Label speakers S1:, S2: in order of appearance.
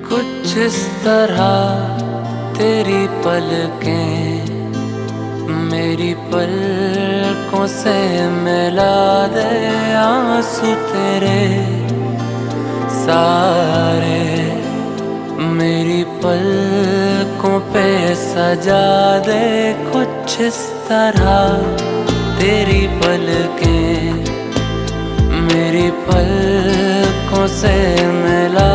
S1: कुछ इस तरह तेरी पलकें मेरी पलकों से मिला दे, आंसू तेरे सारे मेरी पलकों पे सजा दे। कुछ इस तरह तेरी पलकें मेरी पलकों से मिला